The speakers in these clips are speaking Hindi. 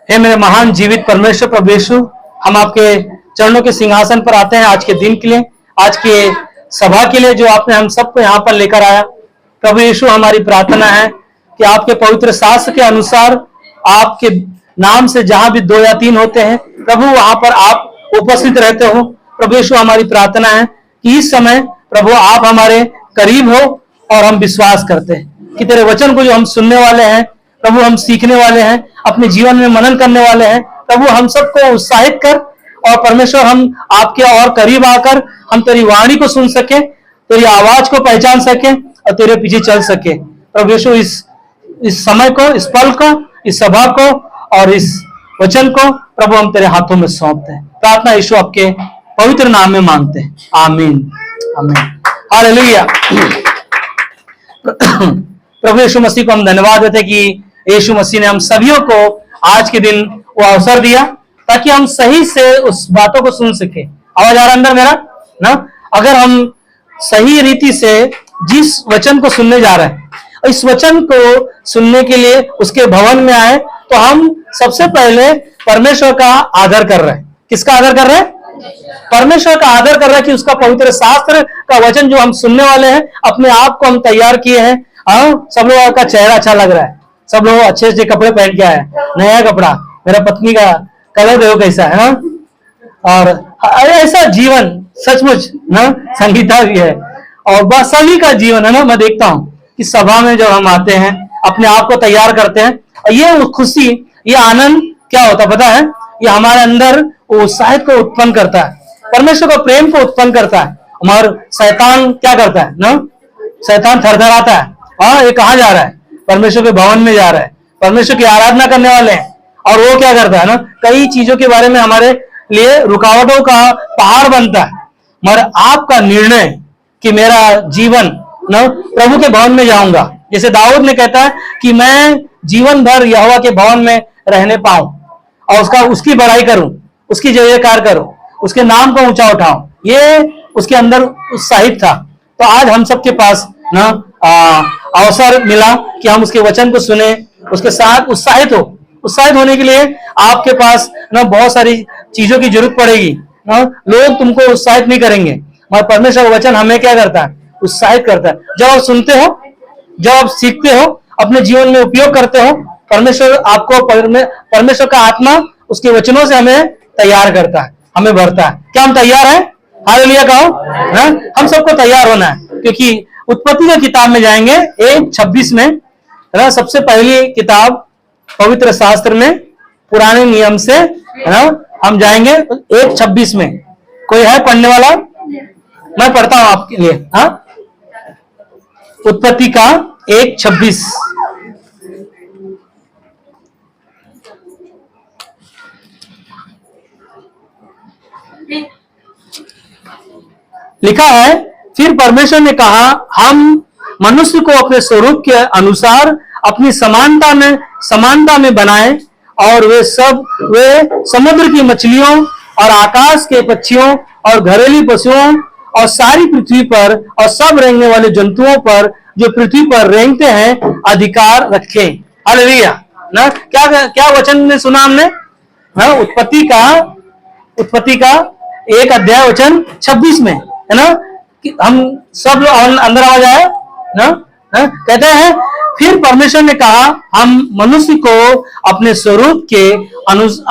हे मेरे महान जीवित परमेश्वर प्रभु यीशु, हम आपके चरणों के सिंहासन पर आते हैं आज के दिन के लिए, आज के सभा के लिए जो आपने हम सबको यहाँ पर लेकर आया। प्रभु यीशु, हमारी प्रार्थना है कि आपके पवित्र शास्त्र के अनुसार आपके नाम से जहां भी 2 या 3 होते हैं प्रभु, वहां पर आप उपस्थित रहते हो। प्रभु यीशु, हमारी प्रार्थना है कि इस समय प्रभु आप हमारे करीब हो और हम विश्वास करते हैं कि तेरे वचन को जो हम सुनने वाले हैं प्रभु, हम सीखने वाले हैं, अपने जीवन में मनन करने वाले हैं प्रभु, हम सबको उत्साहित कर और परमेश्वर हम आपके और करीब आकर हम तेरी वाणी को सुन सके, तेरी आवाज को पहचान सके और तेरे पीछे चल सके। प्रभु यीशु, इस समय को, इस पल को, इस सभा को और इस वचन को प्रभु हम तेरे हाथों में सौंपते हैं। प्रार्थना यीशु आपके पवित्र नाम में मांगते हैं, आमीन आमीन हालेलुया। प्रभु यीशु मसीह को हम धन्यवाद देते हैं कि यीशु मसीह ने हम सभी को आज के दिन वो अवसर दिया ताकि हम सही से उस बातों को सुन सके। आवाज आ रहा अंदर मेरा ना? अगर हम सही रीति से जिस वचन को सुनने जा रहे हैं, इस वचन को सुनने के लिए उसके भवन में आए तो हम सबसे पहले परमेश्वर का आदर कर रहे हैं। किसका आदर कर रहे हैं? परमेश्वर का आदर कर रहे हैं कि उसका पवित्र शास्त्र का वचन जो हम सुनने वाले हैं, अपने आप को हम तैयार किए हैं। सब लोगों का चेहरा अच्छा लग रहा है, सब लोग अच्छे अच्छे कपड़े पहन के आए, नया कपड़ा, मेरा पत्नी का कलर देखो कैसा है ना? और ऐसा जीवन सचमुच ना, संगीता भी है और बस सभी का जीवन है ना। मैं देखता हूँ कि सभा में जब हम आते हैं अपने आप को तैयार करते हैं, ये खुशी, ये आनंद क्या होता पता है? ये हमारे अंदर उत्साहित को उत्पन्न करता है, परमेश्वर का प्रेम को उत्पन्न करता है। हमारा शैतान क्या करता है ना? शैतान थरथराता है। हाँ, ये कहाँ जा रहा है? परमेश्वर के भवन में जा रहा है, परमेश्वर की आराधना करने वाले हैं। और वो क्या करता है ना, कई चीजों के बारे में हमारे लिए रुकावटों का पहाड़ बनता है। मगर आपका निर्णय कि मेरा जीवन ना प्रभु के भवन में जाऊंगा, जैसे दाऊद ने कहता है कि मैं जीवन भर यहोवा के भवन में रहने पाऊं और उसकी बड़ाई करूं, उसकी जयकार करूं, उसके नाम को ऊंचा उठाऊं, ये उसके अंदर उत्साहित था। तो आज हम सबके पास ना अवसर मिला कि हम उसके वचन को सुने, उसके साथ उत्साहित होने के लिए आपके पास ना बहुत सारी चीजों की जरूरत पड़ेगी ना। लोग तुमको उत्साहित नहीं करेंगे, मगर परमेश्वर का वचन हमें क्या करता है? उत्साहित करता है। जब आप सुनते हो, जब आप सीखते हो, अपने जीवन में उपयोग करते हो, परमेश्वर आपको, परमेश्वर का आत्मा उसके वचनों से हमें तैयार करता है, हमें भरता है। क्या हम तैयार हैं? हालेलुया कहो ना। हम सबको तैयार होना है, क्योंकि उत्पत्ति की किताब में जाएंगे 1:26 में ना, सबसे पहली किताब पवित्र शास्त्र में, पुराने नियम से ना हम जाएंगे 1:26 में। कोई है पढ़ने वाला? मैं पढ़ता हूं आपके लिए। हाँ, उत्पत्ति का 1:26 लिखा है, फिर परमेश्वर ने कहा, हम मनुष्य को अपने स्वरूप के अनुसार अपनी समानता में बनाए और वे समुद्र की मछलियों और आकाश के पक्षियों और घरेलू पशुओं और सारी पृथ्वी पर और सब रेंगने वाले जंतुओं पर जो पृथ्वी पर रेंगते हैं अधिकार रखें। हालेलुया ना। क्या वचन में सुना हमने ना? उत्पत्ति का 1:26 में है ना। हम सब लोग अंदर आ जाए ना, कहते हैं, फिर परमेश्वर ने कहा, हम मनुष्य को अपने स्वरूप के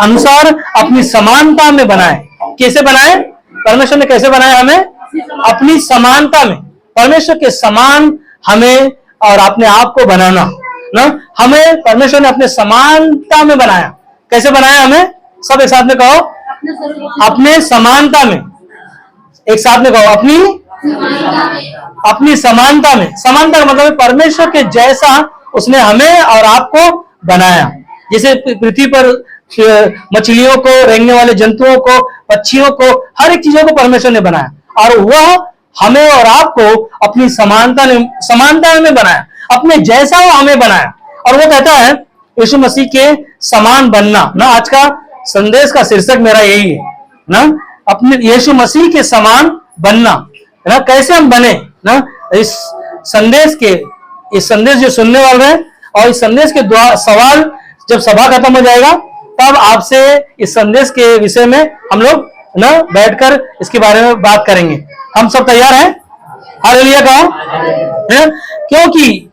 अनुसार अपनी समानता में बनाए। कैसे बनाए? परमेश्वर ने कैसे बनाया? हमें अपनी समानता में, परमेश्वर के समान हमें और अपने आप को बनाना ना। हमें परमेश्वर ने अपने समानता में बनाया। कैसे बनाया हमें? सब एक साथ में कहो, अपने समानता में। एक साथ में कहो, अपनी समानता में। समानता का मतलब परमेश्वर के जैसा उसने हमें और आपको बनाया। जैसे पृथ्वी पर मछलियों को, रेंगने वाले जंतुओं को, पक्षियों को, हर एक चीजों को परमेश्वर ने बनाया और वह हमें और आपको अपनी समानता में बनाया, अपने जैसा वो हमें बनाया। और वो कहता है यीशु मसीह के समान बनना ना। आज का संदेश का शीर्षक मेरा यही है ना, अपने यीशु मसीह के समान बनना है ना। कैसे हम बने ना? इस संदेश जो सुनने वाले हैं और इस संदेश के सवाल जब सभा खत्म हो जाएगा तब आपसे इस संदेश के विषय में हम लोग ना बैठकर इसके बारे में बात करेंगे। हम सब तैयार हैं? हालेलुया कहो। क्योंकि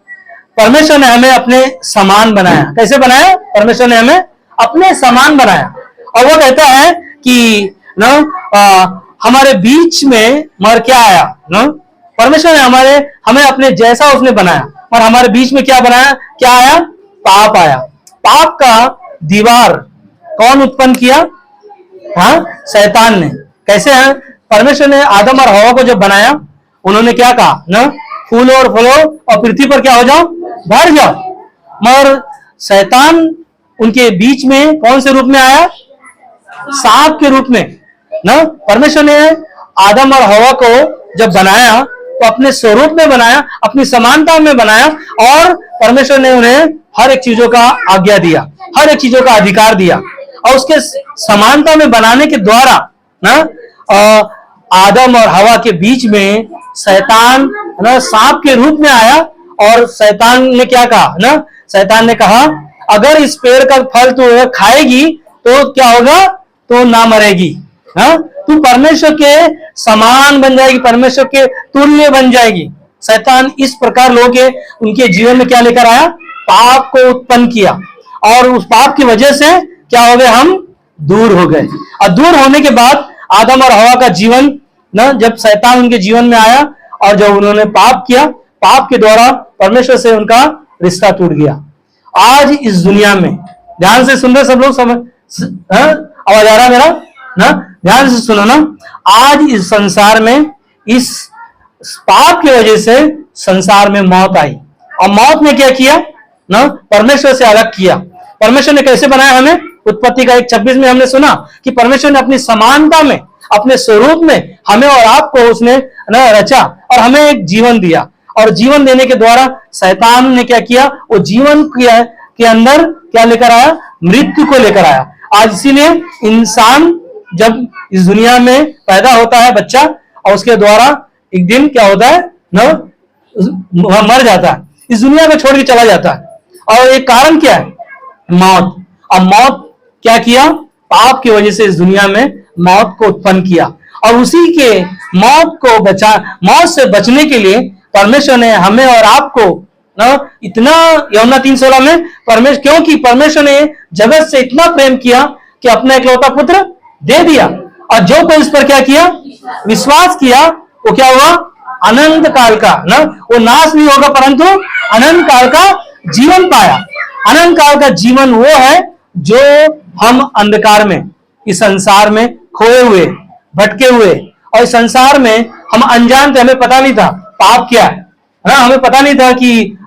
परमेश्वर ने हमें अपने समान बनाया। कैसे बनाया? परमेश्वर ने हमें अपने समान बनाया। और वो कहता है कि ना हमारे बीच में मगर क्या आया ना, परमेश्वर ने हमें अपने जैसा उसने बनाया, और हमारे बीच में क्या बनाया? क्या आया? पाप आया। पाप का दीवार कौन उत्पन्न किया? हाँ, शैतान ने। कैसे है? परमेश्वर ने आदम और हवा को जब बनाया, उन्होंने क्या कहा ना, फूलो और फलो और पृथ्वी पर क्या हो जाओ? भर जाओ। मगर शैतान उनके बीच में कौन से रूप में आया? सांप के रूप में ना। परमेश्वर ने आदम और हवा को जब बनाया तो अपने स्वरूप में बनाया, अपनी समानता में बनाया, और परमेश्वर ने उन्हें हर एक चीजों का आज्ञा दिया, हर एक चीजों का अधिकार दिया। और उसके समानता में बनाने के द्वारा ना आदम और हवा के बीच में शैतान ना सांप के रूप में आया। और शैतान ने क्या कहा ना? शैतान ने कहा अगर इस पेड़ का फल तू खाएगी तो क्या होगा? तो ना मरेगी। हाँ, तू परमेश्वर के समान बन जाएगी, परमेश्वर के तुल्य बन जाएगी। शैतान इस प्रकार लोगों के उनके जीवन में क्या लेकर आया? पाप को उत्पन्न किया। और उस पाप की वजह से क्या हो गए? हम दूर हो गए। और दूर होने के बाद आदम और हवा का जीवन ना, जब शैतान उनके जीवन में आया और जब उन्होंने पाप किया, पाप के द्वारा परमेश्वर से उनका रिश्ता टूट गया। आज इस दुनिया में, ध्यान से सुन रहे सब लोग? समझ आवाज आ रहा है मेरा ना? ध्यान से सुनो ना। आज इस संसार में इस पाप की वजह से संसार में मौत आई। और मौत ने क्या किया ना? परमेश्वर से अलग किया। परमेश्वर ने कैसे बनाया हमें? उत्पत्ति का 1:26 में हमने सुना कि परमेश्वर ने अपनी समानता में, अपने स्वरूप में हमें और आपको उसने ना रचा और हमें एक जीवन दिया। और जीवन देने के द्वारा शैतान ने क्या किया? वो जीवन के अंदर क्या लेकर आया? मृत्यु को लेकर आया। आज इसीलिए इंसान जब इस दुनिया में पैदा होता है बच्चा, और उसके द्वारा एक दिन क्या होता है ना, मर जाता है, इस दुनिया को छोड़ के चला जाता है। और एक कारण क्या है? मौत। अब मौत क्या किया? पाप की वजह से इस दुनिया में मौत को उत्पन्न किया। और उसी के मौत से बचने के लिए परमेश्वर ने हमें और आपको ना इतना, यूहन्ना 3:16 में क्योंकि परमेश्वर ने जगत से इतना प्रेम किया कि अपना इकलौता पुत्र दे दिया, और जो कोई इस पर क्या किया? विश्वास किया, वो क्या हुआ? अनंत काल का ना, वो नाश नहीं होगा परंतु अनंत काल का जीवन पाया। अनंत काल का जीवन वो है जो हम अंधकार में, इस संसार में खोए हुए, भटके हुए, और इस संसार में हम अनजान थे, हमें पता नहीं था पाप क्या है ना। हमें पता नहीं था कि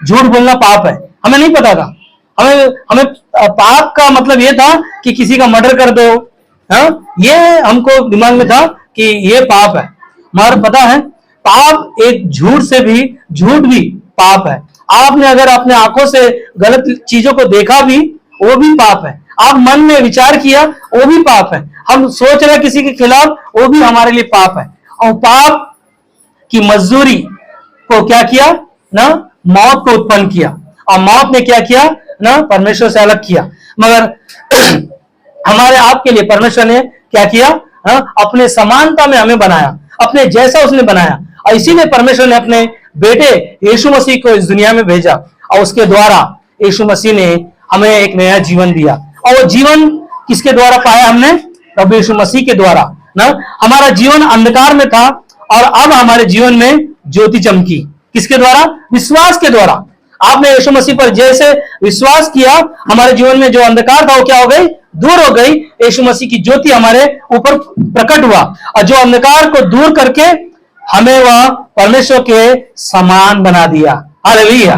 झूठ बोलना पाप है, हमें नहीं पता था। हमें पाप का मतलब ये था कि किसी का मर्डर कर दो, हाँ, ये हमको दिमाग में था कि ये पाप है। मगर पता है पाप एक झूठ भी पाप है। आपने अगर अपने आंखों से गलत चीजों को देखा भी, वो भी पाप है। आप मन में विचार किया, वो भी पाप है। हम सोच रहे किसी के खिलाफ, वो भी हमारे लिए पाप है। और पाप की मजदूरी को क्या किया ना? मौत को उत्पन्न किया। और मौत ने क्या किया ना? परमेश्वर से अलग किया। मगर हमारे आपके लिए परमेश्वर ने क्या किया? अपने समानता में हमें बनाया, अपने जैसा उसने बनाया। और इसीलिए परमेश्वर ने अपने बेटे यीशु मसीह को इस दुनिया में भेजा, और उसके द्वारा यीशु मसीह ने हमें एक नया जीवन दिया। और वो जीवन किसके द्वारा पाया हमने? प्रभु यीशु मसीह के द्वारा ना। हमारा जीवन अंधकार में था और अब हमारे जीवन में ज्योति चमकी। किसके द्वारा? विश्वास के द्वारा। आपने यीशु मसीह पर जैसे विश्वास किया, हमारे जीवन में जो अंधकार था वो क्या हो गई? दूर हो गई। यीशु मसीह की ज्योति हमारे ऊपर प्रकट हुआ, और जो अंधकार को दूर करके हमें वह परमेश्वर के समान बना दिया। Hallelujah,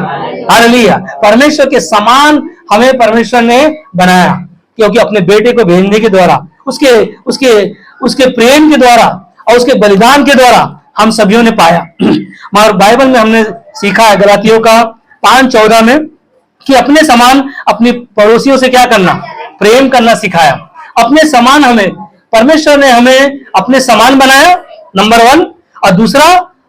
hallelujah. परमेश्वर के समान हमें परमेश्वर ने बनाया, क्योंकि अपने बेटे को भेजने के द्वारा, उसके प्रेम के द्वारा और उसके बलिदान के द्वारा हम सभियों ने पाया। मगर बाइबल में हमने सीखा है गलातियों का 5:14 में कि अपने समान अपने पड़ोसियों से क्या करना? प्रेम करना सिखाया। अपने समान हमें परमेश्वर ने हमें अपने समान बनाया, नंबर 1। और दूसरा,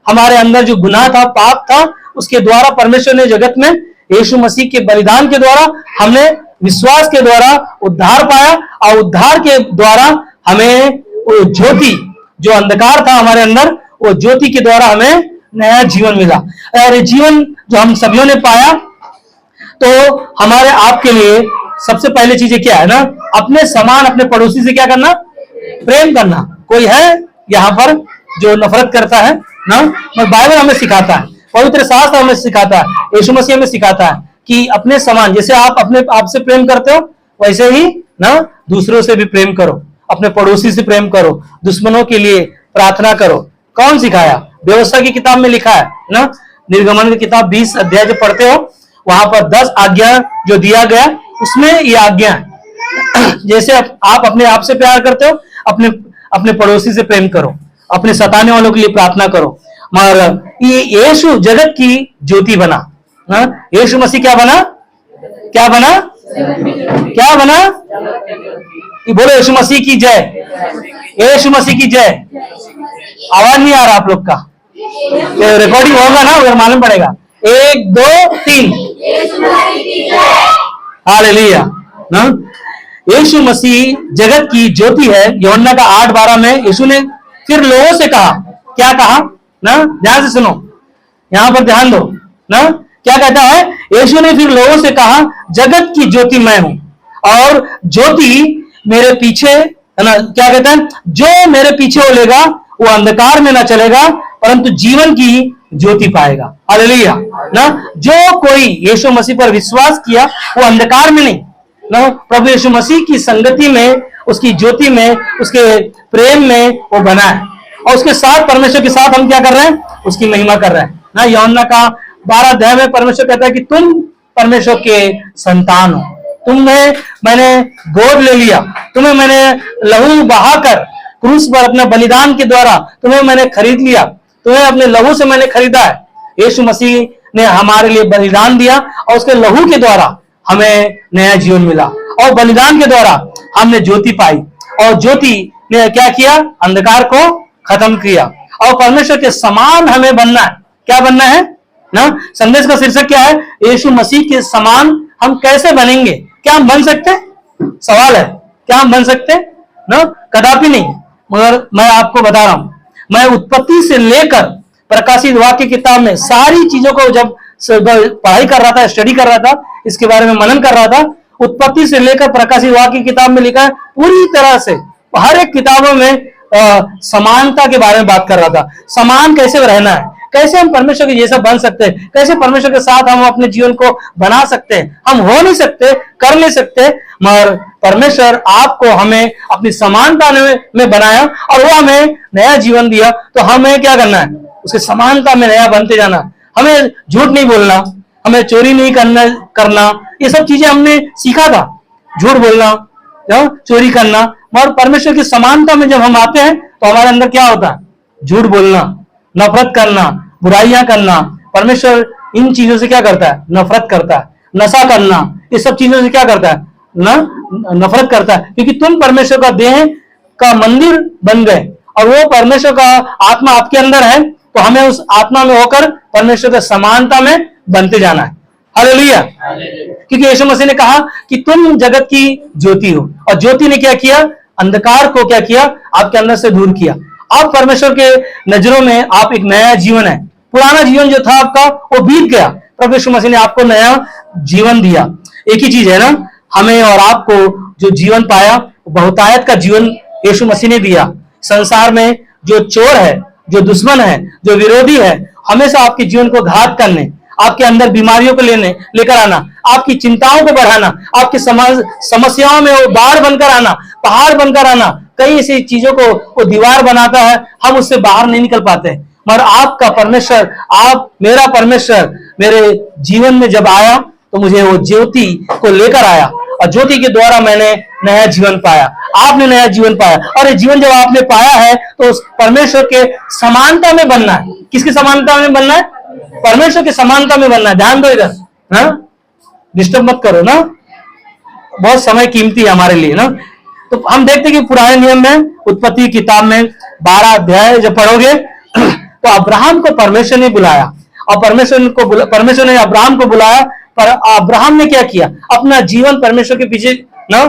हमारे अंदर जो गुनाह था, पाप था, उसके द्वारा परमेश्वर ने जगत में यीशु मसीह के बलिदान के द्वारा हमने विश्वास के द्वारा उद्धार पाया, और उद्धार के द्वारा हमें वो ज्योति जो अंधकार था हमारे अंदर, वो ज्योति के द्वारा हमें नया जीवन मिला। और ये जीवन जो हम सभी ने पाया, तो हमारे आपके लिए सबसे पहले चीजें क्या है ना, अपने समान अपने पड़ोसी से क्या करना, प्रेम करना। कोई है यहाँ पर जो नफरत करता है ना? मगर बाइबल हमें सिखाता है, पवित्र शास्त्र हमें सिखाता है, यीशु मसीह हमें सिखाता है कि अपने समान, जैसे आप अपने आप से प्रेम करते हो वैसे ही ना दूसरों से भी प्रेम करो, अपने पड़ोसी से प्रेम करो, दुश्मनों के लिए प्रार्थना करो। कौन सिखाया? व्यवस्था की किताब में लिखा है ना, निर्गमन की किताब 20 अध्याय जो पढ़ते हो, वहां पर 10 आज्ञा जो दिया गया, उसमें ये आज्ञा है जैसे आप अपने आप से प्यार करते हो, अपने अपने पड़ोसी से प्रेम करो, अपने सताने वालों के लिए प्रार्थना करो। मगर ये यीशु जगत की ज्योति बना, यीशु मसीह क्या बना, क्या बना, क्या बना? ये बोलो यीशु मसीह की जय, यीशु मसीह की जय। आवाज नहीं आ रहा आप लोग का, तो रिकॉर्डिंग होगा ना, उधर मालूम पड़ेगा। 1 2 3 हालेलुया ना। यीशु मसीह जगत की ज्योति है। यूहन्ना का 8:12 में यीशु ने फिर लोगों से कहा, क्या कहा ना, ध्यान से सुनो, यहां पर ध्यान दो ना, क्या कहता है? यीशु ने फिर लोगों से कहा, जगत की ज्योति मैं हूं, और ज्योति मेरे पीछे है ना, क्या कहता है? जो मेरे पीछे चलेगा वो अंधकार में ना चलेगा, परंतु जीवन की ज्योति पाएगा। हालेलुया ना। जो कोई यीशु मसीह पर विश्वास किया वो अंधकार में नहीं ना, प्रभु यीशु मसीह की संगति में, उसकी ज्योति में, उसके प्रेम में वो बना है, और उसके साथ परमेश्वर के साथ हम क्या कर रहे हैं? उसकी महिमा कर रहे हैं ना। यूहन्ना का 12 अध्याय में परमेश्वर कहता है कि तुम परमेश्वर के संतान हो, तुम्हें मैंने गोद ले लिया, तुम्हें मैंने लहू बहाकर क्रूस पर अपने बलिदान के द्वारा तुम्हें मैंने खरीद लिया, तुम्हें अपने लहू से मैंने खरीदा है। यीशु मसीह ने हमारे लिए बलिदान दिया, और उसके लहू के द्वारा हमें नया जीवन मिला, और बलिदान के द्वारा हमने ज्योति पाई, और ज्योति ने क्या किया? अंधकार को खत्म किया, और परमेश्वर के समान हमें बनना है। क्या बनना है ना? संदेश का शीर्षक क्या है? यीशु मसीह के समान हम कैसे बनेंगे? क्या हम बन सकते हैं? सवाल है, क्या हम बन सकते हैं ना? कदापि नहीं। मगर मैं आपको बता रहा हूं, मैं उत्पत्ति से लेकर प्रकाशित वाक्य की किताब में सारी चीजों को जब पढ़ाई कर रहा था, स्टडी कर रहा था, इसके बारे में मनन कर रहा था, उत्पत्ति से लेकर प्रकाशित वाक्य की किताब में लिखा है, पूरी तरह से हर एक किताबों में समानता के बारे में बात कर रहा था। समान कैसे रहना है, कैसे हम परमेश्वर के जैसा बन सकते हैं, कैसे परमेश्वर के साथ हम अपने जीवन को बना सकते हैं। हम हो नहीं सकते, कर नहीं सकते, मगर परमेश्वर आपको हमें अपनी समानता में बनाया, और वो हमें नया जीवन दिया। तो हमें क्या करना है? उसके समानता में नया बनते जाना। हमें झूठ नहीं बोलना, हमें चोरी नहीं करना, ये सब चीजें हमने सीखा था, झूठ बोलना, चोरी करना। मगर परमेश्वर की समानता में जब हम आते हैं तो हमारे अंदर क्या होता है? झूठ बोलना, नफरत करना, बुराइयां करना। परमेश्वर इन चीजों से क्या करता है? नफरत करता है। नशा करना, ये सब चीजों से क्या करता है? नफरत करता है, क्योंकि तुम परमेश्वर का देह का मंदिर बन गए, और वो परमेश्वर का आत्मा आपके अंदर है, तो हमें उस आत्मा में होकर परमेश्वर की समानता में बनते जाना है। हालेलुया। क्योंकि यीशु मसीह ने कहा कि तुम जगत की ज्योति हो, और ज्योति ने क्या किया? अंधकार को क्या किया? आपके अंदर से दूर किया। आप परमेश्वर के नजरों में आप एक नया जीवन है। पुराना जीवन जो था आपका वो बीत गया, प्रभु यीशु मसीह ने आपको नया जीवन दिया। एक ही चीज है ना, हमें और आपको जो जीवन पाया, बहुतायत का जीवन यीशु मसीह ने दिया। संसार में जो चोर है, जो दुश्मन है, जो विरोधी है, हमेशा आपके जीवन को घात करने, आपके अंदर बीमारियों को लेकर आना, आपकी चिंताओं को बढ़ाना, आपकी समस्याओं में वो बाढ़ बनकर आना, पहाड़ बनकर आना, कई ऐसी चीजों को वो दीवार बनाता है, हम उससे बाहर नहीं निकल पाते। मगर आपका परमेश्वर, आप मेरा परमेश्वर मेरे जीवन में जब आया तो मुझे वो ज्योति को लेकर आया, और ज्योति के द्वारा मैंने नया जीवन पाया। आपने नया जीवन पाया, और ये जीवन जब आपने पाया है तो उस परमेश्वर के समानता में बनना है। किसकी समानता में बनना है? परमेश्वर की समानता में बनना है। ध्यान दो इधर, डिस्टर्ब मत करो ना, बहुत समय कीमती है हमारे लिए ना। तो हम देखते कि पुराने नियम में, उत्पत्ति किताब में 12 अध्याय जब पढ़ोगे तो अब्राहम को परमेश्वर ने बुलाया, और परमेश्वर ने अब्राहम को बुलाया पर अब्राहम ने क्या किया, अपना जीवन परमेश्वर के पीछे ना,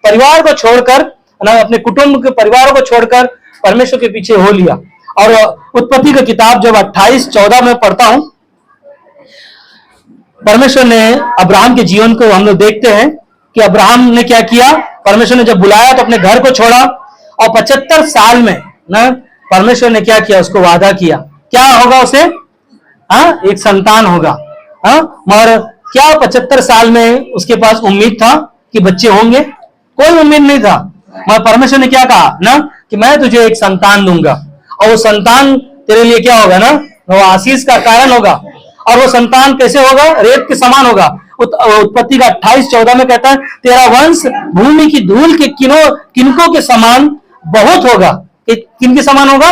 परिवार को छोड़कर ना, अपने कुटुंब के परिवारों को छोड़कर परमेश्वर के पीछे हो लिया। और उत्पत्ति का किताब जब 28:14 में पढ़ता हूं, परमेश्वर ने अब्राहम के जीवन को हम लोग देखते हैं कि अब्राहम ने क्या किया। परमेश्वर ने जब बुलाया तो अपने घर को छोड़ा, और 75 साल में ना परमेश्वर ने क्या किया, उसको वादा किया क्या होगा उसे, एक संतान होगा। मगर क्या 75 साल में उसके पास उम्मीद था कि बच्चे होंगे? कोई उम्मीद नहीं था। मगर परमेश्वर ने क्या कहा ना कि मैं तुझे एक संतान दूंगा, और वो संतान तेरे लिए क्या होगा ना, वो आशीष का कारण होगा। और वो संतान कैसे होगा? रेत के समान होगा। उत्पत्ति का 28:14 में कहता है, तेरा वंश भूमि की धूल के किनकों के समान बहुत होगा। किन के समान होगा?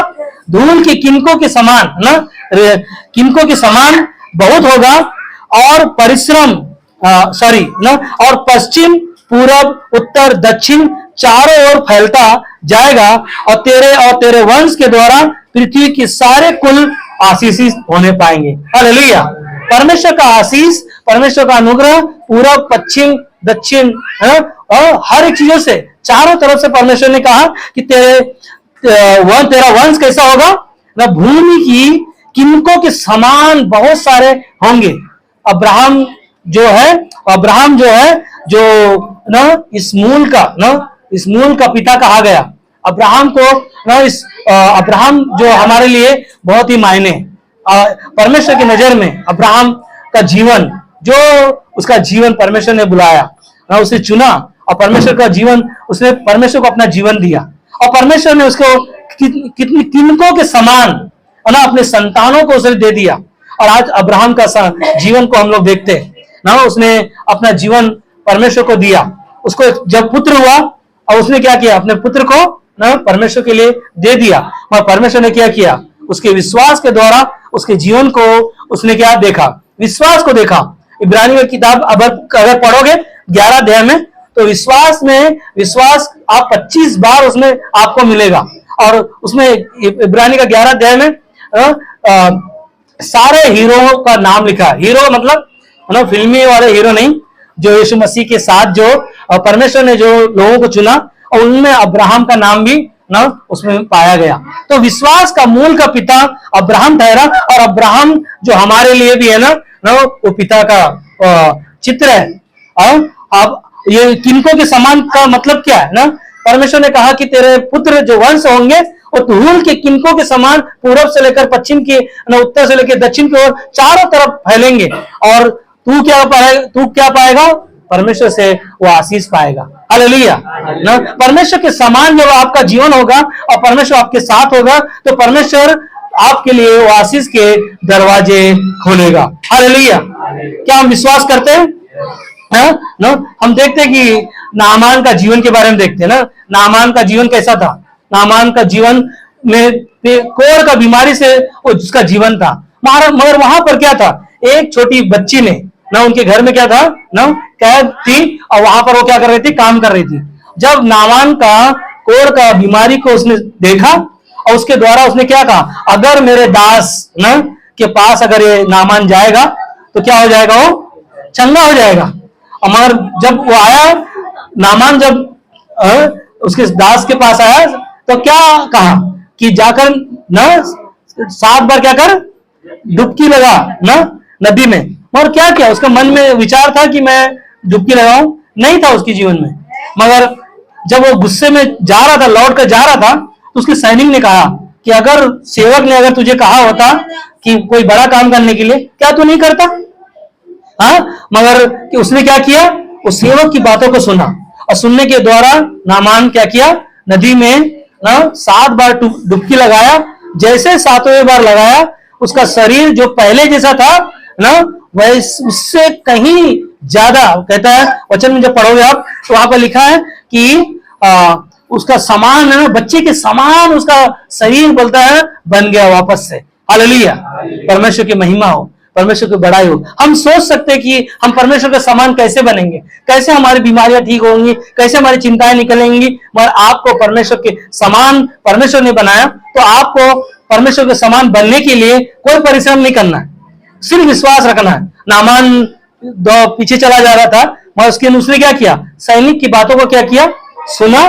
धूल के किनकों के समान ना, किनकों के समान बहुत होगा। और परिश्रम ना, और पश्चिम पूरब उत्तर दक्षिण चारों ओर फैलता जाएगा, और तेरे वंश के द्वारा पृथ्वी के सारे कुल आशीषित होने पाएंगे। हालेलुया। परमेश्वर का आशीष, परमेश्वर का अनुग्रह पूरब पश्चिम दक्षिण और हर एक चीजों से, चारों तरफ से परमेश्वर ने कहा कि तेरा वंश कैसा होगा ना, भूमि की किनकों के समान बहुत सारे होंगे। अब्राहम जो है जो ना इस मूल का पिता कहा गया। अब्राहम को ना अब्राहम जो हमारे लिए बहुत ही मायने, परमेश्वर की नजर में अब्राहम का जीवन, जो उसका जीवन परमेश्वर ने बुलाया ना, उसे चुना, और परमेश्वर का जीवन, उसने परमेश्वर को अपना जीवन दिया, और परमेश्वर ने उसको कितनी किनकों के समान ना अपने संतानों को उसने दे दिया। और आज अब्राहम का जीवन को हम लोग देखते हैं ना, उसने अपना जीवन परमेश्वर को दिया। उसको जब पुत्र हुआ, और उसने क्या किया, अपने पुत्र को ना परमेश्वर के लिए दे दिया। मगर परमेश्वर ने क्या किया, उसके विश्वास के द्वारा उसके जीवन को उसने क्या देखा, विश्वास को देखा। इब्रानियों की किताब अगर पढ़ोगे 11 अध्याय में, तो विश्वास आप 25 बार उसमें आपको मिलेगा। और उसमें इब्रानी का 11 अध्याय में सारे हीरो का नाम लिखा है। हीरो मतलब फिल्मी वाले हीरो नहीं, जो यीशु मसीह के साथ जो परमेश्वर ने जो लोगों को चुना, और उनमें अब्राहम का नाम भी ना उसमें पाया गया। तो विश्वास का मूल का पिता अब्राहम ठहरा, और अब्राहम जो हमारे लिए भी है ना वो पिता का चित्र है। और अब ये किनको के समान का मतलब क्या है ना, परमेश्वर ने कहा कि तेरे पुत्र जो वंश होंगे वो धूल के किनकों के समान पूरब से लेकर पश्चिम के, उत्तर से लेकर दक्षिण की ओर चारों तरफ फैलेंगे। और तू क्या पाएगा? परमेश्वर से वो आशीष पाएगा। हालेलुया ना। परमेश्वर के समान जब आपका जीवन होगा और परमेश्वर आपके साथ होगा, तो परमेश्वर आपके लिए वो आशीष के दरवाजे खोलेगा। हालेलुया। क्या हम विश्वास करते हैं? ना हम देखते हैं कि नामान का जीवन के बारे में देखते हैं ना। नामान का जीवन कैसा था? नामान का जीवन में कोढ़ का बीमारी से वो जिसका जीवन था, मगर वहां पर क्या था, एक छोटी बच्ची ने ना, उनके घर में क्या था ना, कैद थी, और वहां पर वो क्या कर रही थी, काम कर रही थी। जब नामान का कोढ़ का बीमारी को उसने देखा, और उसके द्वारा उसने क्या कहा, अगर मेरे दास ना के पास अगर ये नामान जाएगा तो क्या हो जाएगा, वो चंगा हो जाएगा। मगर जब वो आया, नामान जब उसके दास के पास आया, तो क्या कहा कि जाकर ना 7 बार क्या कर, डुबकी लगा ना नदी में। और क्या किया, उसका मन में विचार था कि मैं डुबकी लगाऊं, नहीं था उसके जीवन में। मगर जब वो गुस्से में जा रहा था, लौट कर जा रहा था, तो उसके सैनिक ने कहा कि अगर सेवक ने अगर तुझे कहा होता कि कोई बड़ा काम करने के लिए, क्या तू नहीं करता? मगर कि उसने क्या किया, उस सेवक की बातों को सुना, और सुनने के द्वारा नामान क्या किया, नदी में 7 बार डुबकी लगाया। जैसे 7वें बार लगाया, उसका शरीर जो पहले जैसा था ना, वह उससे कहीं ज्यादा, कहता है वचन में जब पढ़ोगे आप, तो वहां पर लिखा है कि उसका समान है, बच्चे के समान उसका शरीर बोलता है बन गया वापस से। हालेलुया। परमेश्वर की महिमा हो, परमेश्वर की बड़ाई हो। हम सोच सकते हैं कि हम परमेश्वर के समान कैसे बनेंगे, कैसे हमारी बीमारियां ठीक होंगी, कैसे हमारी चिंताएं निकलेंगी। मगर आपको परमेश्वर के समान परमेश्वर ने बनाया, तो आपको परमेश्वर के समान बनने के लिए कोई परिश्रम नहीं करना है, सिर्फ विश्वास रखना है। नामान पीछे चला जा रहा था, मगर उसके उसने क्या किया, सैनिक की बातों को क्या किया, सुना,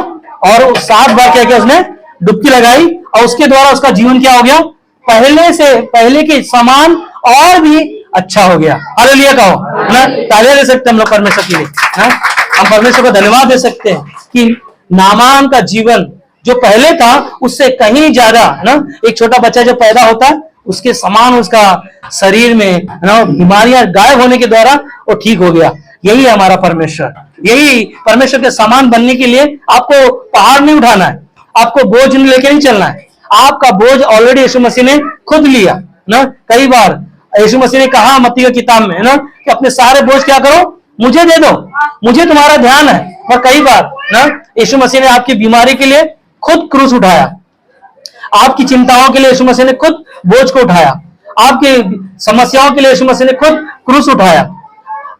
और 7 बार क्या किया, उसने डुबकी लगाई, और उसके द्वारा उसका जीवन क्या हो गया, पहले के समान और भी अच्छा हो गया। हालेलुया कहो ना, तालियां दे सकते हैं हम लोग परमेश्वर के लिए ना, हम परमेश्वर को धन्यवाद दे सकते हैं कि नामान का जीवन जो पहले था उससे कहीं ज्यादा ना, एक छोटा बच्चा जब पैदा होता है उसके समान उसका शरीर में ना बीमारियां गायब होने के द्वारा वो ठीक हो गया। यही है हमारा परमेश्वर, यही परमेश्वर के समान बनने के लिए आपको पहाड़ नहीं उठाना है, आपको बोझ लेके नहीं चलना है, आपका बोझ ऑलरेडी यीशु मसीह ने खुद लिया ना। कई बार यीशु मसीह ने कहा मत्ती की किताब में है ना कि अपने सारे बोझ क्या करो, मुझे दे दो, मुझे तुम्हारा ध्यान है। और कई बार ना यीशु मसीह ने आपकी बीमारी के लिए खुद क्रूस उठाया, आपकी चिंताओं के लिए यीशु मसीह ने खुद बोझ को उठाया, आपकी समस्याओं के लिए यीशु मसीह ने खुद क्रूस उठाया।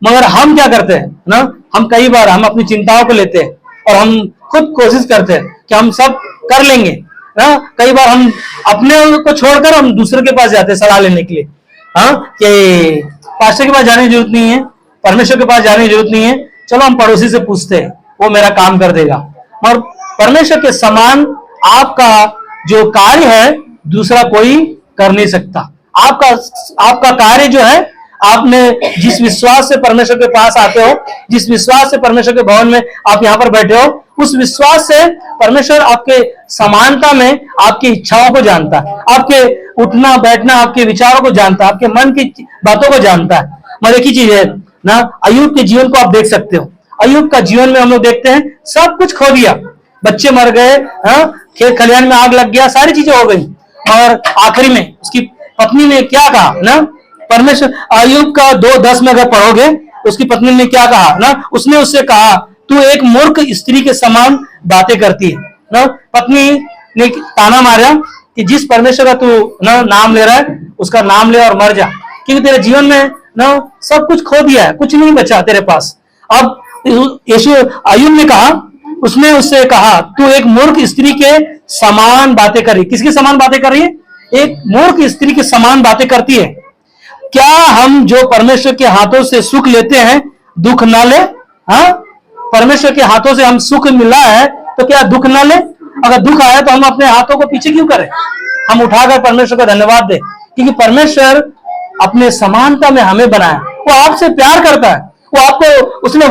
मगर हम क्या करते हैं ना, हम कई बार हम अपनी चिंताओं को लेते हैं और हम खुद कोशिश करते हैं कि हम सब कर लेंगे ना। कई बार हम अपने को छोड़कर हम दूसरे के पास जाते हैं सलाह लेने के लिए, हाँ, कि पास्टर के पास जाने की जरूरत नहीं है, परमेश्वर के पास जाने की जरूरत नहीं है, चलो हम पड़ोसी से पूछते हैं, वो मेरा काम कर देगा। मगर परमेश्वर के समान आपका जो कार्य है दूसरा कोई कर नहीं सकता। आपका कार्य जो है, आपने जिस विश्वास से परमेश्वर के पास आते हो, जिस विश्वास से परमेश्वर के भवन में आप यहाँ पर बैठे हो, उस विश्वास से परमेश्वर आपके समानता में आपकी इच्छाओं को जानता है, आपके उठना बैठना, आपके विचारों को जानता है, आपके मन की बातों को जानता है। मगर एक ही चीज है ना, अय्यूब के जीवन को आप देख सकते हो। अय्यूब का जीवन में हम लोग देखते हैं सब कुछ खो दिया, बच्चे मर गए, खेत खलिहान में आग लग गया, सारी चीजें हो गई, और आखिरी में उसकी पत्नी ने क्या कहा ना, परमेश्वर अय्यूब का 2:10 में अगर पढ़ोगे उसकी पत्नी ने क्या कहा ना, उसने उससे कहा तू एक मूर्ख स्त्री के समान बातें करती है ना। पत्नी ने ताना मारा कि जिस परमेश्वर का तू ना नाम ले रहा है उसका नाम ले और मर जा, क्योंकि तेरे जीवन में ना सब कुछ खो दिया है, कुछ नहीं बचा तेरे पास। अब यीशु अय्यूब ने कहा, उसने उससे कहा तू एक मूर्ख स्त्री के समान बातें कर रही। किसके समान बातें कर रही है? एक मूर्ख स्त्री के समान बातें करती है। क्या हम जो परमेश्वर के हाथों से सुख लेते हैं दुख ना ले? हाँ, परमेश्वर के हाथों से हम सुख मिला है तो क्या दुख ना ले? अगर दुख आया तो हम अपने हाथों को पीछे क्यों करें? हम उठाकर परमेश्वर का धन्यवाद दें, क्योंकि परमेश्वर अपने समानता में हमें बनाया, वो आपसे प्यार करता है, वो आपको, उसने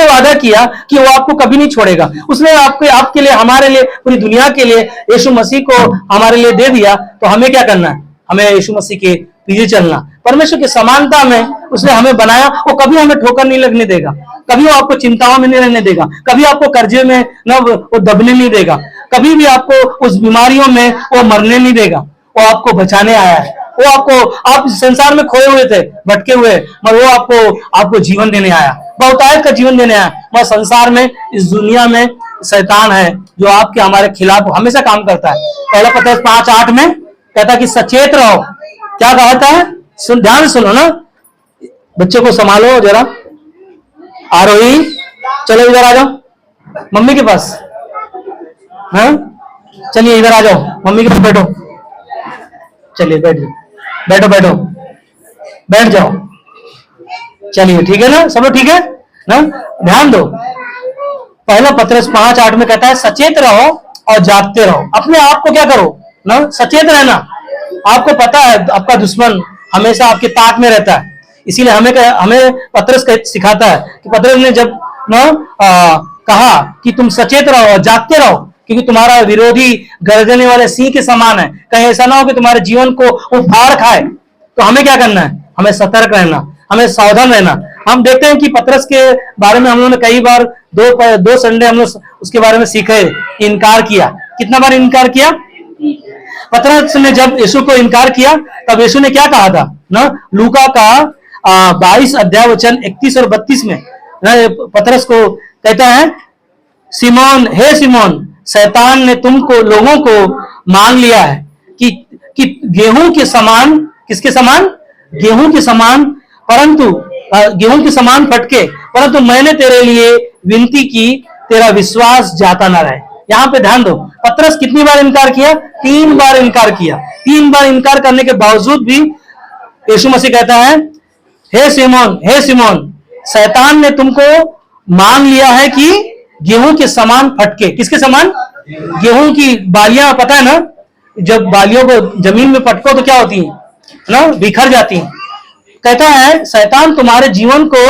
वादा किया कि वो आपको कभी नहीं छोड़ेगा। उसने आपके लिए, हमारे लिए, पूरी दुनिया के लिए यीशु मसीह को हमारे लिए दे दिया। तो हमें क्या करना है? हमें यीशु मसीह के पीछे चलना। परमेश्वर की समानता में उसने हमें बनाया, वो कभी हमें ठोकर नहीं लगने देगा, कभी वो आपको चिंताओं में नहीं रहने देगा, कभी आपको कर्जे में न वो दबने नहीं देगा, कभी भी आपको उस बीमारियों में वो मरने नहीं देगा। वो आपको बचाने आया है, वो आप संसार में खोए हुए थे, भटके हुए, मगर वो आपको जीवन देने आया, बहुतायत का जीवन देने आया। वह संसार में, इस दुनिया में शैतान है जो आपके हमारे खिलाफ हमेशा काम करता है। पहला पत्रस 5:8 में कहता है कि सचेत रहो। क्या कहता है? ध्यान सुनो ना, बच्चे को संभालो जरा। आरोही, चलो इधर आ जाओ मम्मी के पास। हाँ, चलिए इधर आ जाओ, मम्मी के पास बैठो। चलिए बैठ जाओ। चलिए, ठीक है ना, सब लोग ठीक है ना? ध्यान दो, पहला पत्रस 5:8 में कहता है सचेत रहो और जागते रहो। अपने आप को क्या करो ना, सचेत रहना। आपको पता है आपका दुश्मन हमेशा आपके ताक में रहता है, इसीलिए हमें पत्रस सिखाता है कि पत्रस ने जब ना कहा कि तुम सचेत रहो और जागते रहो, क्योंकि तुम्हारा विरोधी गर्जने वाले सिंह के समान है। कहीं ऐसा ना हो कि तुम्हारे जीवन को वो फाड़ खाए। तो हमें क्या करना है? हमें सतर्क रहना, हमें सावधान रहना। हम देखते हैं कि पत्रस के बारे में हम लोगों ने कई बार दो संडे हम लोग उसके बारे में सीखे, इनकार किया। कितना बार इनकार किया? पत्रस ने जब यीशु को इनकार किया तब यीशु ने क्या कहा था ना, लूका का 22 अध्याय वचन 31 और 32 में पत्रस को कहता है, सिमोन, हे सिमोन, शैतान ने तुमको, लोगों को मान लिया है कि गेहूं के समान, किसके समान? गेहूं के समान, परंतु गेहूं के समान फटके, परंतु मैंने तेरे लिए विनती की, तेरा विश्वास जाता ना रहे। यहां पे ध्यान दो, पत्रस कितनी बार इनकार किया? 3 बार इनकार किया। 3 बार इनकार करने के बावजूद भी यीशु मसीह कहता है हे सिमोन, शैतान ने तुमको मांग लिया है कि गेहूं के समान फटके। किसके समान? गेहूं की बालियां, पता है ना, जब बालियों को जमीन में पटको तो क्या होती है ना, बिखर जाती हैं। कहता है शैतान तुम्हारे जीवन को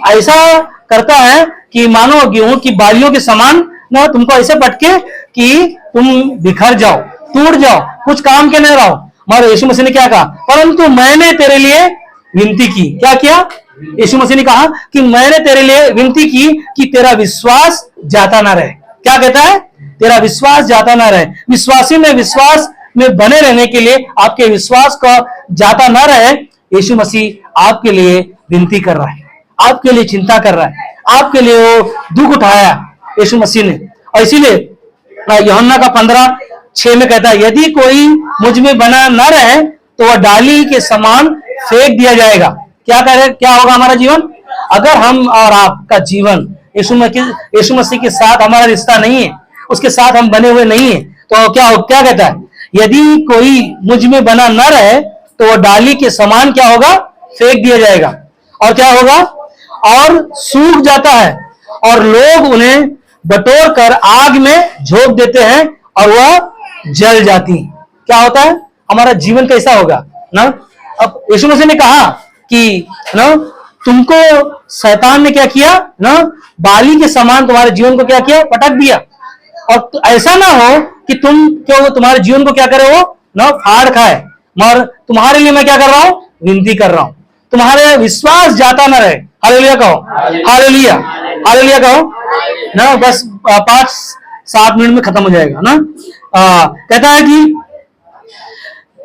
ऐसा करता है कि मानो गेहूं की बालियों के समान ना, तुमको ऐसे पटके कि तुम बिखर जाओ, टूट जाओ, कुछ काम के नहीं रहो। मगर यीशु मसीह ने क्या कहा? परंतु मैंने तेरे लिए विनती की। क्या किया? यीशु मसीह ने कहा कि मैंने तेरे लिए विनती की कि तेरा विश्वास जाता ना रहे। क्या कहता है? तेरा विश्वास जाता ना रहे। विश्वासी में विश्वास में बने रहने के लिए, आपके विश्वास का जाता ना रहे, यीशु मसीह आपके लिए विनती कर रहा है, आपके लिए चिंता कर रहा है, आपके लिए वो दुख उठाया यीशु मसीह ने। और इसीलिए यूहन्ना का 15:6 में कहता है, यदि कोई मुझ में बना न रहे तो वह डाली के समान फेंक दिया जाएगा। क्या करे? क्या होगा हमारा जीवन? अगर हम और आपका जीवन यीशु मसीह के साथ हमारा रिश्ता नहीं है, उसके साथ हम बने हुए नहीं है, तो क्या कहता है? यदि कोई मुझ में बना न रहे तो वह डाली के समान क्या होगा? फेंक दिया जाएगा। और क्या होगा? और सूख जाता है और लोग उन्हें बटोर कर आग में झोंक देते हैं और वह जल जाती। क्या होता है? हमारा जीवन कैसा होगा ना? अब यीशु मसीह ने कहा कि ना, तुमको शैतान ने क्या किया ना, बाली के समान तुम्हारे जीवन को क्या किया? पटक दिया। और ऐसा ना हो कि तुम्हारे जीवन को क्या करे वो ना, फाड़ खाए। मगर तुम्हारे लिए मैं क्या कर रहा हूं? विनती कर रहा हूं, तुम्हारे विश्वास जाता ना रहे। हालेलुया कहो, हालेलुया, हालेलुया कहो ना। बस 5-7 मिनट में खत्म हो जाएगा ना। कहता है कि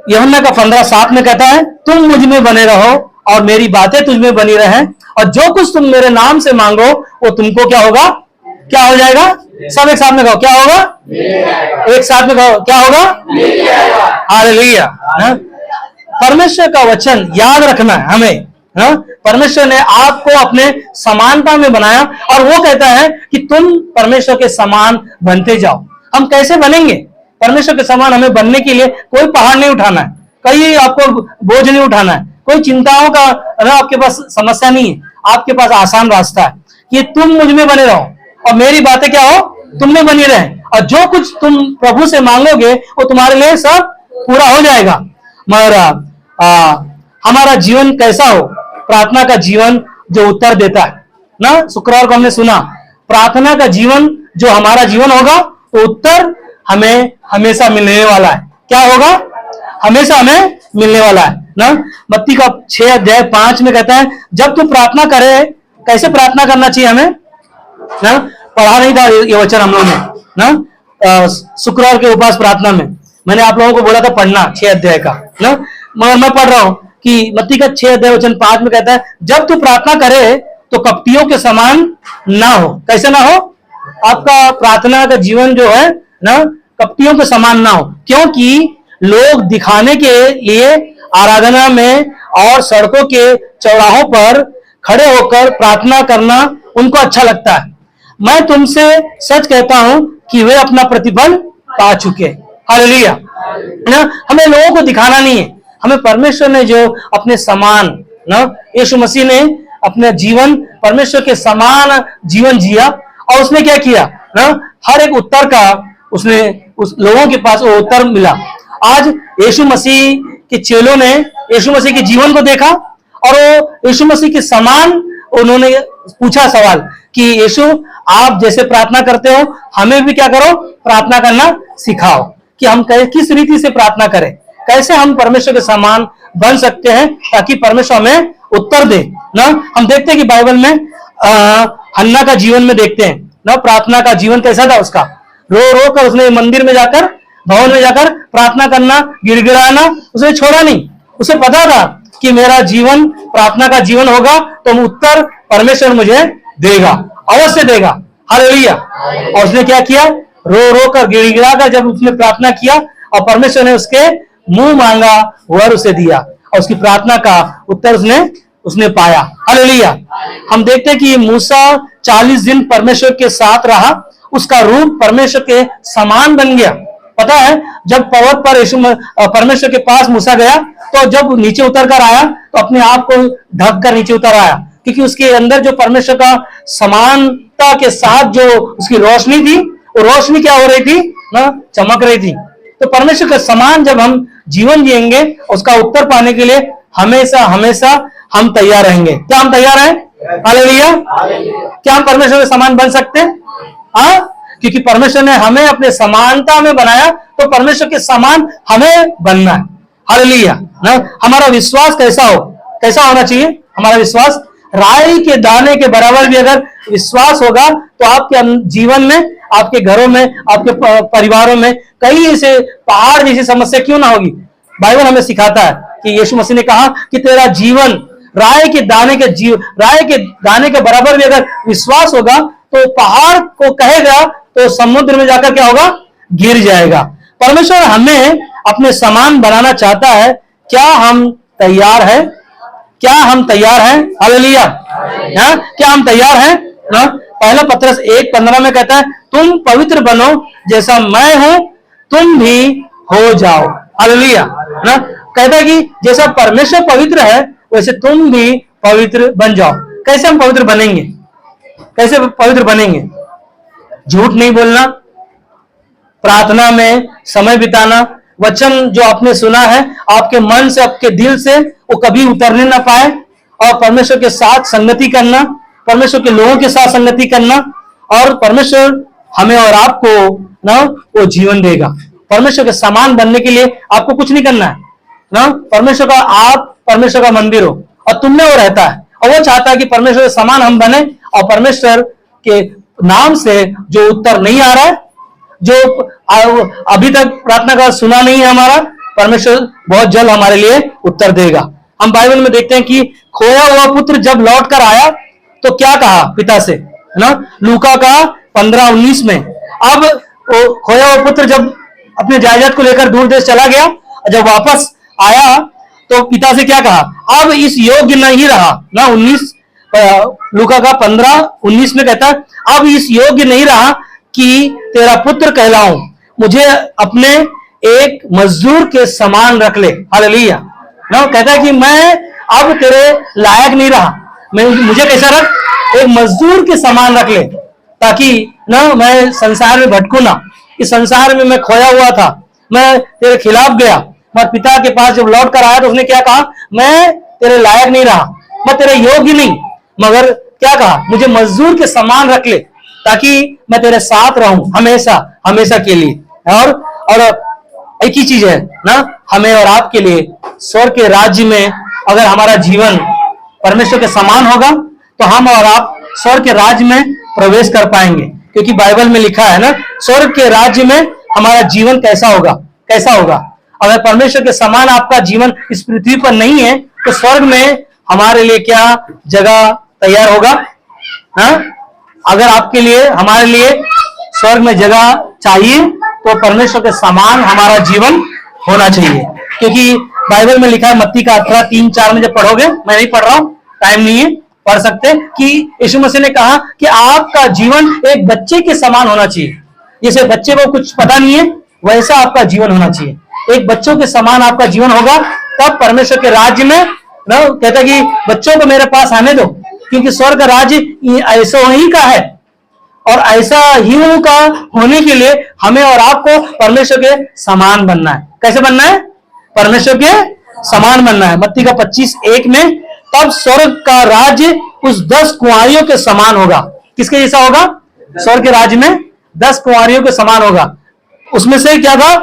यूहन्ना का 15:7 में कहता है, तुम मुझ में बने रहो और मेरी बातें तुझ में बनी रहे, और जो कुछ तुम मेरे नाम से मांगो वो तुमको क्या होगा? क्या हो जाएगा? सब एक साथ में कहो, क्या होगा? एक साथ में कहो, क्या होगा? हालेलुया। परमेश्वर का वचन याद रखना है हमें। परमेश्वर ने आपको अपने समानता में बनाया और वो कहता है कि तुम परमेश्वर के समान बनते जाओ। हम कैसे बनेंगे परमेश्वर के समान? हमें बनने के लिए कोई पहाड़ नहीं उठाना है, कहीं आपको बोझ नहीं उठाना है, कोई चिंताओं का आपके पास समस्या नहीं है। आपके पास आसान रास्ता है कि तुम मुझ में बने रहो और मेरी बातें क्या हो? तुम में बनी रहे, और जो कुछ तुम प्रभु से मांगोगे वो तुम्हारे लिए सब पूरा हो जाएगा। मगर हमारा जीवन कैसा हो? प्रार्थना का जीवन जो उत्तर देता है ना। शुक्रवार को हमने सुना, प्रार्थना का जीवन जो हमारा जीवन होगा वो उत्तर हमें हमेशा मिलने वाला है। क्या होगा? हमेशा हमें मिलने वाला है ना। मत्ती का 6:5 में कहता है, जब तू प्रार्थना करे, कैसे प्रार्थना करना चाहिए हमें ना? पढ़ा नहीं था ये वचन हम लोगों ने ना, शुक्रवार के उपवास प्रार्थना में मैंने आप लोगों को बोला था पढ़ना 6 अध्याय का ना। मगर मैं पढ़ रहा हूं कि मत्ती का 6:5 में कहता है, जब तू प्रार्थना करे तो कपटियों के समान ना हो। कैसे ना हो? आपका प्रार्थना का जीवन जो है ना, कपटियों के समान ना हो। क्योंकि लोग दिखाने के लिए आराधना में और सड़कों के चौराहों पर खड़े होकर प्रार्थना करना उनको अच्छा लगता है। मैं तुमसे सच कहता हूं कि वे अपना प्रतिफल पा चुके। हालेलुया ना। हमें लोगों को दिखाना नहीं है, हमें परमेश्वर ने जो अपने समान ना, यीशु मसीह ने अपना जीवन परमेश्वर के समान जीवन जिया और उसने क्या किया ना, हर एक उत्तर का उसने उस लोगों के पास वो उत्तर मिला। आज यीशु मसीह के चेलों ने यीशु मसीह के जीवन को देखा और वो यीशु मसीह के समान उन्होंने पूछा सवाल कि यीशु आप जैसे प्रार्थना करते हो हमें भी क्या करो? प्रार्थना करना सिखाओ कि हम किस रीति से प्रार्थना करें, कैसे हम परमेश्वर के समान बन सकते हैं ताकि परमेश्वर हमें उत्तर दे ना। हम देखते हैं कि बाइबल में हन्ना का जीवन में देखते हैं ना, प्रार्थना का जीवन कैसा था उसका। रो रो कर उसने मंदिर में जाकर, भवन में जाकर प्रार्थना करना, गिड़गिड़ाना उसने छोड़ा नहीं। उसे पता था कि मेरा जीवन प्रार्थना का जीवन होगा तो उत्तर परमेश्वर मुझे देगा, अवश्य देगा। हालेलुया। और उसने क्या किया? रो रो कर गिड़गिड़ा कर जब उसने प्रार्थना किया और परमेश्वर ने उसके मुंह मांगा वर उसे दिया और उसकी प्रार्थना का उत्तर उसने पाया। हालेलुया। हम देखते हैं कि मूसा 40 दिन परमेश्वर के साथ रहा, उसका रूप परमेश्वर के समान बन गया, पता है, जब पर्वत पर परमेश्वर के पास मूसा गया, तो जब नीचे उतर कर आया तो अपने आप को ढक कर नीचे उतर आया, क्योंकि उसके अंदर जो परमेश्वर का समानता के साथ जो उसकी रोशनी थी, वो रोशनी क्या हो रही थी ना, चमक रही थी। तो परमेश्वर का समान जब हम जीवन जिएंगे, उसका उत्तर पाने के लिए हमेशा हमेशा हम तैयार रहेंगे। क्या हम तैयार हैं? हालेलुया। क्या हम परमेश्वर के समान बन सकते हैं? हाँ, क्योंकि परमेश्वर ने हमें अपने समानता में बनाया, तो परमेश्वर के समान हमें बनना है। हालेलुया ना। हमारा विश्वास कैसा होना चाहिए? हमारा विश्वास राई के दाने के बराबर भी अगर विश्वास होगा, तो आपके जीवन में, आपके घरों में, आपके परिवारों में कई ऐसे पहाड़ जैसी समस्या क्यों ना होगी। बाइबल हमें सिखाता है कि यीशु मसीह ने कहा कि तेरा जीवन राय के दाने के बराबर भी अगर विश्वास होगा, तो पहाड़ को कहेगा तो समुद्र में जाकर क्या होगा? गिर जाएगा। परमेश्वर हमें अपने समान बनाना चाहता है। क्या हम तैयार हैं? क्या हम तैयार हैं? हालेलुया। क्या हम तैयार हैं ना? पहला पत्रस 1:15 में कहता है, तुम पवित्र बनो जैसा मैं हूं तुम भी हो जाओ। हालेलुया ना। कहता है कि जैसा परमेश्वर पवित्र है, वैसे तुम भी पवित्र बन जाओ। कैसे हम पवित्र बनेंगे? कैसे पवित्र बनेंगे? झूठ नहीं बोलना, प्रार्थना में समय बिताना, वचन जो आपने सुना है आपके मन से, आपके दिल से वो कभी उतरने ना पाए, और परमेश्वर के साथ संगति करना, परमेश्वर के लोगों के साथ संगति करना, और परमेश्वर हमें और आपको ना वो जीवन देगा। परमेश्वर के समान बनने के लिए आपको कुछ नहीं करना है ना। परमेश्वर का मंदिर हो, और तुम में वो रहता है, और वो चाहता है कि परमेश्वर के समान हम बने। और परमेश्वर के नाम से जो उत्तर नहीं आ रहा है, जो अभी तक प्रार्थना का सुना नहीं है हमारा, परमेश्वर बहुत जल्द हमारे लिए उत्तर देगा। हम बाइबल में देखते हैं कि खोया हुआ पुत्र जब लौट कर आया तो क्या कहा पिता से, है ना। लूका का 15:19 में, अब खोया हुआ पुत्र जब अपने जायदाद को लेकर दूर देश चला गया, जब वापस आया तो पिता से क्या कहा? अब इस योग्य नहीं रहा ना। लूका का 15:19 में कहता है, अब इस योग्य नहीं रहा कि तेरा पुत्र कहलाऊं, मुझे अपने एक मजदूर के समान रख ले। हालेलुया ना। कहता है कि मैं अब तेरे लायक नहीं रहा, मुझे कैसा रख? एक मजदूर के समान रख ले, ताकि ना मैं संसार में भटकू ना। इस संसार में मैं खोया हुआ था, मैं तेरे खिलाफ गया, पर पिता के पास जब लौट कर आया तो उसने क्या कहा? मैं तेरे लायक नहीं रहा, मैं तेरे योग्य नहीं, मगर क्या कहा? मुझे मजदूर के समान रख ले, ताकि मैं तेरे साथ रहूं हमेशा हमेशा के लिए। और एक ही चीज है ना, हमें और आपके लिए स्वर्ग के राज्य में अगर हमारा जीवन परमेश्वर के समान होगा, तो हम और आप स्वर्ग के राज्य में प्रवेश कर पाएंगे। क्योंकि बाइबल में लिखा है ना, स्वर्ग के राज्य में हमारा जीवन कैसा होगा। अगर परमेश्वर के समान आपका जीवन इस पृथ्वी पर नहीं है, तो स्वर्ग में हमारे लिए क्या जगह तैयार होगा? हाँ, अगर आपके लिए, हमारे लिए स्वर्ग में जगह चाहिए, तो परमेश्वर के समान हमारा जीवन होना चाहिए। क्योंकि बाइबल में लिखा है, मत्ती का 18:3-4 में जब पढ़ोगे, मैं नहीं पढ़ रहा हूं, टाइम नहीं है, पढ़ सकते, कि यीशु मसीह ने कहा कि आपका जीवन एक बच्चे के समान होना चाहिए। जैसे बच्चे को कुछ पता नहीं है, वैसा आपका जीवन होना चाहिए। एक बच्चों के समान आपका जीवन होगा, तब परमेश्वर के राज्य में ना, कहता कि बच्चों को मेरे पास आने दो, क्योंकि स्वर्ग का राज्य ऐसा ही का है। और ऐसा ही का होने के लिए हमें और आपको परमेश्वर के समान बनना है। कैसे बनना है? परमेश्वर के समान बनना है। मत्ती का 25:1 में, तब स्वर्ग का राज्य उस 10 कुंवारियों के समान होगा। किसके जैसा होगा? स्वर्ग के राज्य में 10 कुंवारियों के समान होगा। उसमें से क्या था?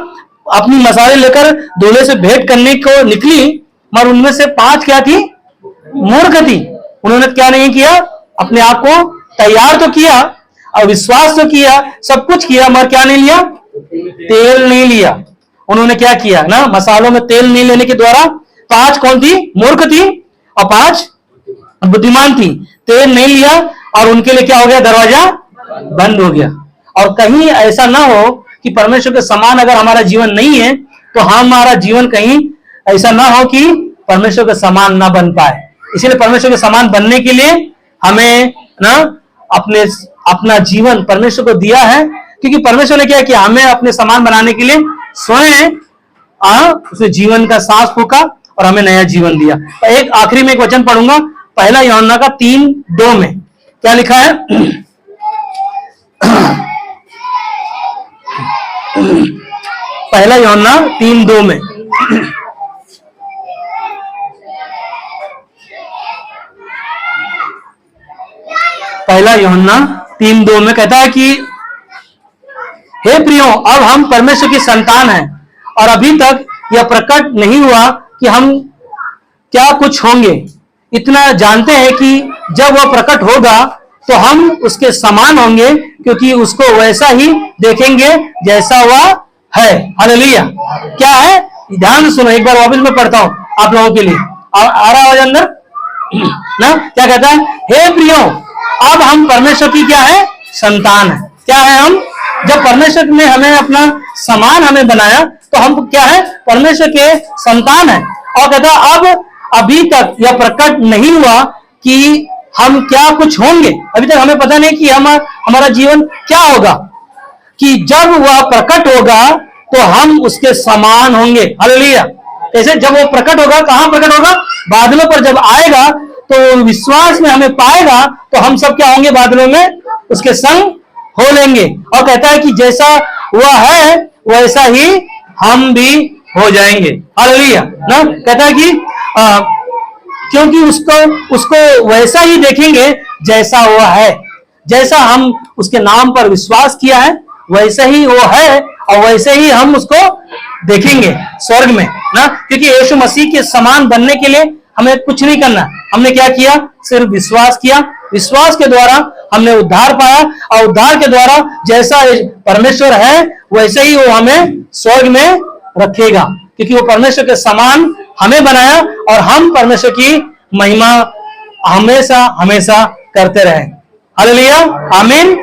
अपनी मसाले लेकर दूल्हे से भेंट करने को निकली, मगर उनमें से 5 क्या थी? मूर्ख थी। उन्होंने क्या नहीं किया? अपने आप को तैयार तो किया और विश्वास तो किया, सब कुछ किया, मगर क्या नहीं लिया? तेल नहीं लिया। उन्होंने क्या किया ना, मसालों में तेल नहीं लेने के द्वारा 5 कौन थी? मूर्ख थी, और 5 बुद्धिमान थी। तेल नहीं लिया और उनके लिए क्या हो गया? दरवाजा बंद हो गया। और कहीं ऐसा ना हो कि परमेश्वर के समान अगर हमारा जीवन नहीं है, तो हमारा जीवन कहीं ऐसा ना हो कि परमेश्वर के समान ना बन पाए। इसलिए परमेश्वर के समान बनने के लिए हमें ना अपना जीवन परमेश्वर को दिया है, क्योंकि परमेश्वर ने क्या किया, हमें अपने समान बनाने के लिए स्वयं उसे जीवन का सांस फूका और हमें नया जीवन दिया। तो एक आखिरी में एक वचन पढ़ूंगा, पहला यूहन्ना का 3:2 में क्या लिखा है? पहला यूहन्ना 3:2 में पहला यूहन्ना 3:2 में कहता है कि हे प्रियो, अब हम परमेश्वर की संतान हैं और अभी तक यह प्रकट नहीं हुआ कि हम क्या कुछ होंगे। इतना जानते हैं कि जब वह प्रकट होगा तो हम उसके समान होंगे, क्योंकि उसको वैसा ही देखेंगे जैसा वह है। हालेलुया। क्या है? ध्यान से सुनो, एक बार वापस में पढ़ता हूं आप लोगों के लिए। आ रहा आवाज अंदर ना? क्या कहता है? हे प्रियो, अब हम परमेश्वर की क्या है? संतान है। क्या है हम? जब परमेश्वर ने हमें अपना समान हमें बनाया तो हम क्या है? परमेश्वर के संतान है। और कहता अब अभी तक यह प्रकट नहीं हुआ कि हम क्या कुछ होंगे। अभी तक हमें पता नहीं कि हमारा जीवन क्या होगा, कि जब वह प्रकट होगा तो हम उसके समान होंगे। हालेलुया। कैसे? जब वो प्रकट होगा, कहां प्रकट होगा? बादलों पर जब आएगा तो विश्वास में हमें पाएगा तो हम सब क्या होंगे? बादलों में उसके संग हो लेंगे। और कहता है कि जैसा वह है वैसा ही हम भी हो जाएंगे। हालेलुया ना? कहता है कि क्योंकि उसको वैसा ही देखेंगे जैसा वह है। जैसा हम उसके नाम पर विश्वास किया है वैसे ही वो है और वैसे ही हम उसको देखेंगे स्वर्ग में ना। क्योंकि यीशु मसीह के समान बनने के लिए हमें कुछ नहीं करना। हमने क्या किया? सिर्फ विश्वास किया। विश्वास के द्वारा हमने उद्धार पाया और उद्धार के द्वारा जैसा परमेश्वर है वैसे ही वो हमें स्वर्ग में रखेगा, क्योंकि वो परमेश्वर के समान हमें बनाया और हम परमेश्वर की महिमा हमेशा हमेशा करते रहे। हालेलुया। आमीन।